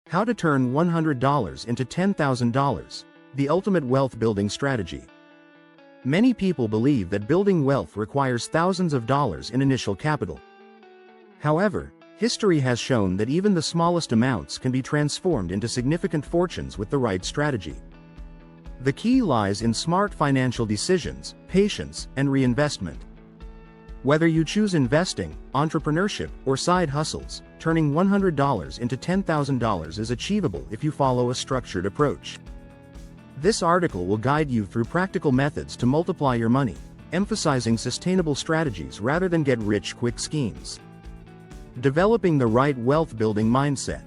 How to turn $100 into $10,000. The ultimate wealth building strategy. Many people believe that building wealth requires thousands of dollars in initial capital. However, history has shown that even the smallest amounts can be transformed into significant fortunes with the right strategy. The key lies in smart financial decisions, patience, and reinvestment. Whether you choose investing, entrepreneurship, or side hustles, turning $100 into $10,000 is achievable if you follow a structured approach. This article will guide you through practical methods to multiply your money, emphasizing sustainable strategies rather than get-rich-quick schemes. Developing the right wealth-building mindset.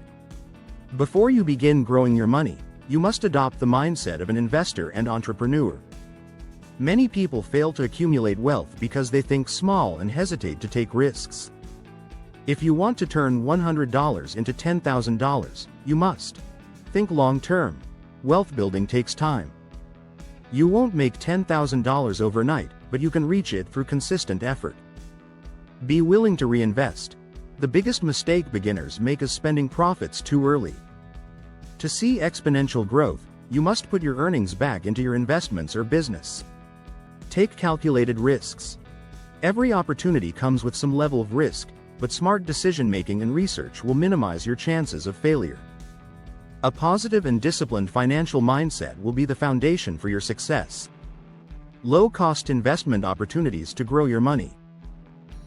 Before you begin growing your money, you must adopt the mindset of an investor and entrepreneur. Many people fail to accumulate wealth because they think small and hesitate to take risks. If you want to turn $100 into $10,000, you must think long-term. Wealth building takes time. You won't make $10,000 overnight, but you can reach it through consistent effort. Be willing to reinvest. The biggest mistake beginners make is spending profits too early. To see exponential growth, you must put your earnings back into your investments or business. Take calculated risks. Every opportunity comes with some level of risk, but smart decision-making and research will minimize your chances of failure. A positive and disciplined financial mindset will be the foundation for your success. Low-cost investment opportunities to grow your money.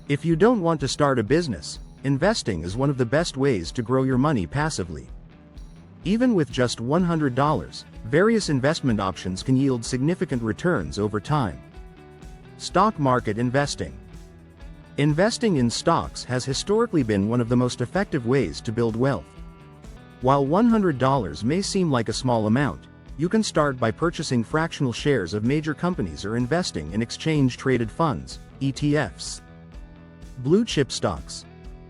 If you don't want to start a business, investing is one of the best ways to grow your money passively. Even with just $100, various investment options can yield significant returns over time. Stock market investing. Investing in stocks has historically been one of the most effective ways to build wealth. While $100 may seem like a small amount, you can start by purchasing fractional shares of major companies or investing in exchange-traded funds, ETFs. Blue chip stocks.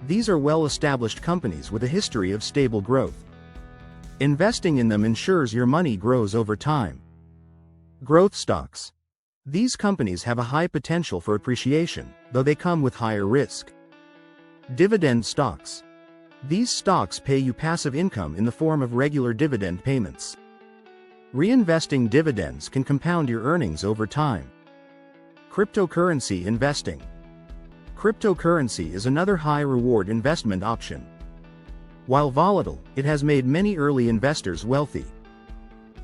These are well-established companies with a history of stable growth. Investing in them ensures your money grows over time. Growth stocks. These companies have a high potential for appreciation, though they come with higher risk. Dividend stocks. These stocks pay you passive income in the form of regular dividend payments. Reinvesting dividends can compound your earnings over time. Cryptocurrency investing. Cryptocurrency is another high-reward investment option. While volatile, it has made many early investors wealthy.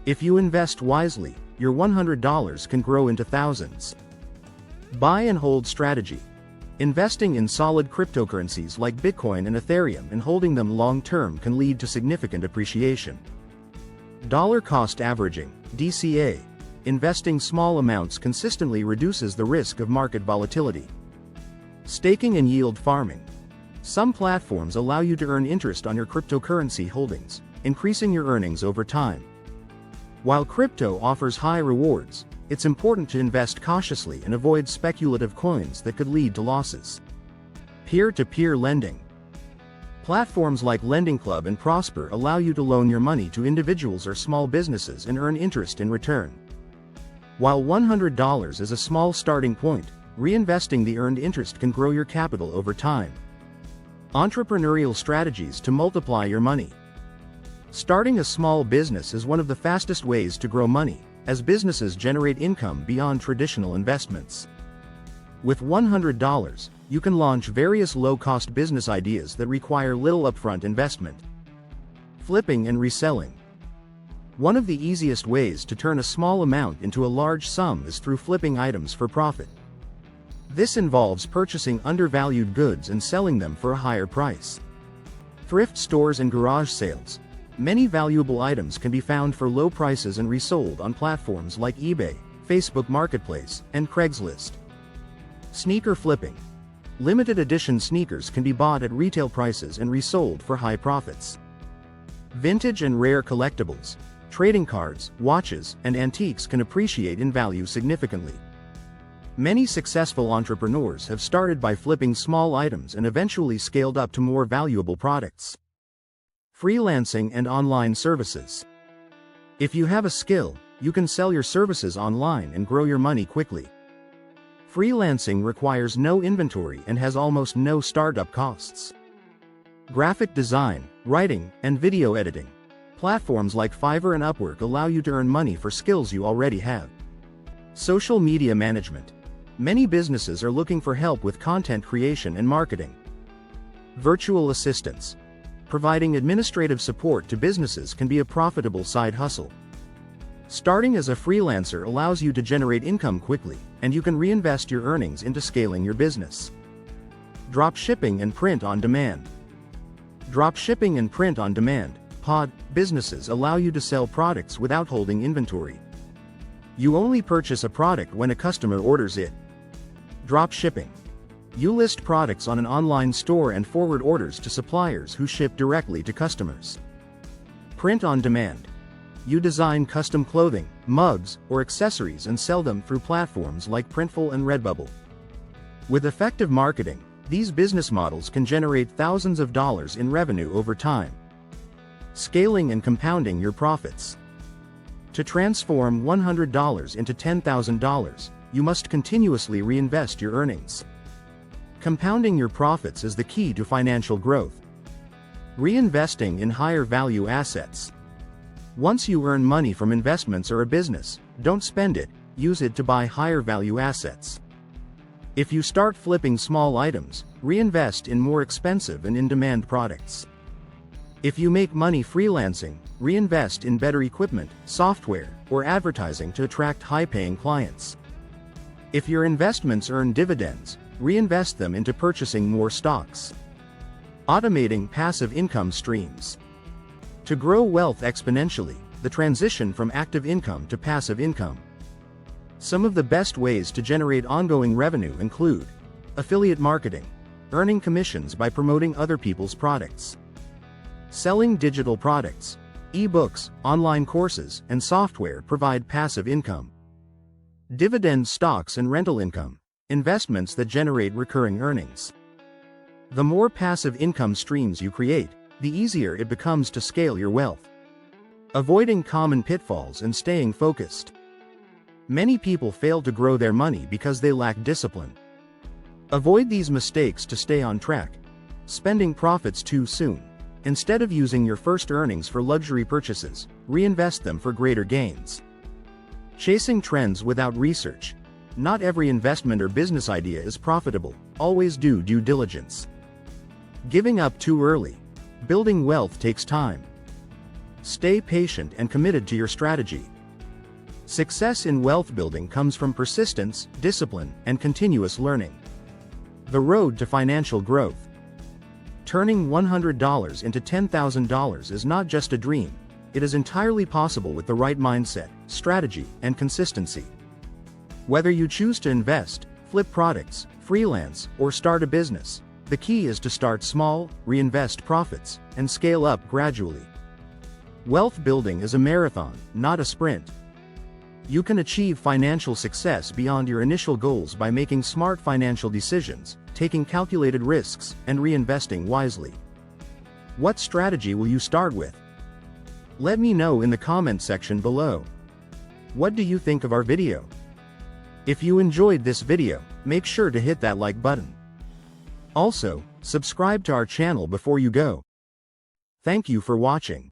If you invest wisely, your $100 can grow into thousands. Buy and hold strategy. Investing in solid cryptocurrencies like Bitcoin and Ethereum and holding them long-term can lead to significant appreciation. Dollar cost averaging, DCA. Investing small amounts consistently reduces the risk of market volatility. Staking and yield farming. Some platforms allow you to earn interest on your cryptocurrency holdings, increasing your earnings over time. While crypto offers high rewards, it's important to invest cautiously and avoid speculative coins that could lead to losses. Peer-to-peer lending. Platforms like LendingClub and Prosper allow you to loan your money to individuals or small businesses and earn interest in return. While $100 is a small starting point, reinvesting the earned interest can grow your capital over time. Entrepreneurial strategies to multiply your money. Starting a small business is one of the fastest ways to grow money, as businesses generate income beyond traditional investments. With $100, you can launch various low-cost business ideas that require little upfront investment. Flipping and reselling. One of the easiest ways to turn a small amount into a large sum is through flipping items for profit. This involves purchasing undervalued goods and selling them for a higher price. Thrift stores and garage sales. Many valuable items can be found for low prices and resold on platforms like eBay, Facebook Marketplace, and Craigslist. Sneaker flipping. Limited edition sneakers can be bought at retail prices and resold for high profits. Vintage and rare collectibles. Trading cards, watches, and antiques can appreciate in value significantly. Many successful entrepreneurs have started by flipping small items and eventually scaled up to more valuable products. Freelancing and online services. If you have a skill, you can sell your services online and grow your money quickly. Freelancing requires no inventory and has almost no startup costs. graphic design, writing, and video editing. Platforms like Fiverr and Upwork allow you to earn money for skills you already have. Social media management. Many businesses are looking for help with content creation and marketing. Virtual assistants. Providing administrative support to businesses can be a profitable side hustle. Starting as a freelancer allows you to generate income quickly, and you can reinvest your earnings into scaling your business. Drop shipping and print on demand. Drop shipping and print on demand (POD) businesses allow you to sell products without holding inventory. You only purchase a product when a customer orders it. Drop shipping. You list products on an online store and forward orders to suppliers who ship directly to customers. Print on demand. You design custom clothing, mugs, or accessories and sell them through platforms like Printful and Redbubble. With effective marketing, these business models can generate thousands of dollars in revenue over time. Scaling and compounding your profits. To transform $100 into $10,000, you must continuously reinvest your earnings. Compounding your profits is the key to financial growth. Reinvesting in higher value assets. Once you earn money from investments or a business, don't spend it, use it to buy higher value assets. If you start flipping small items, reinvest in more expensive and in-demand products. If you make money freelancing, reinvest in better equipment, software, or advertising to attract high-paying clients. If your investments earn dividends, reinvest them into purchasing more stocks. Automating passive income streams. To grow wealth exponentially, the transition from active income to passive income. Some of the best ways to generate ongoing revenue include affiliate marketing, earning commissions by promoting other people's products, selling digital products, e-books, online courses, and software provide passive income. Dividend stocks and rental income, investments that generate recurring earnings. The more passive income streams you create, the easier it becomes to scale your wealth. Avoiding common pitfalls and staying focused. Many people fail to grow their money because they lack discipline. Avoid these mistakes to stay on track. Spending profits too soon. Instead of using your first earnings for luxury purchases, reinvest them for greater gains. Chasing trends without research. Not every investment or business idea is profitable. Always do due diligence. Giving up too early. Building wealth takes time. Stay patient and committed to your strategy. Success in wealth building comes from persistence, discipline, and continuous learning. The road to financial growth. Turning $100 into $10,000 is not just a dream, it is entirely possible with the right mindset, strategy, and consistency. Whether you choose to invest, flip products, freelance, or start a business, the key is to start small, reinvest profits, and scale up gradually. Wealth building is a marathon, not a sprint. You can achieve financial success beyond your initial goals by making smart financial decisions, taking calculated risks, and reinvesting wisely. What strategy will you start with? Let me know in the comment section below. What do you think of our video? If you enjoyed this video, make sure to hit that like button. Also, subscribe to our channel before you go. Thank you for watching.